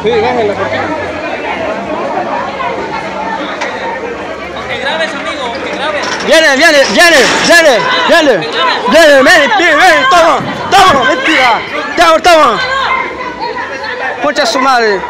Sí, bájenla por acá. Que grabes, amigo, que grabes. Viene, toma, mentira. Toma. Concha su madre.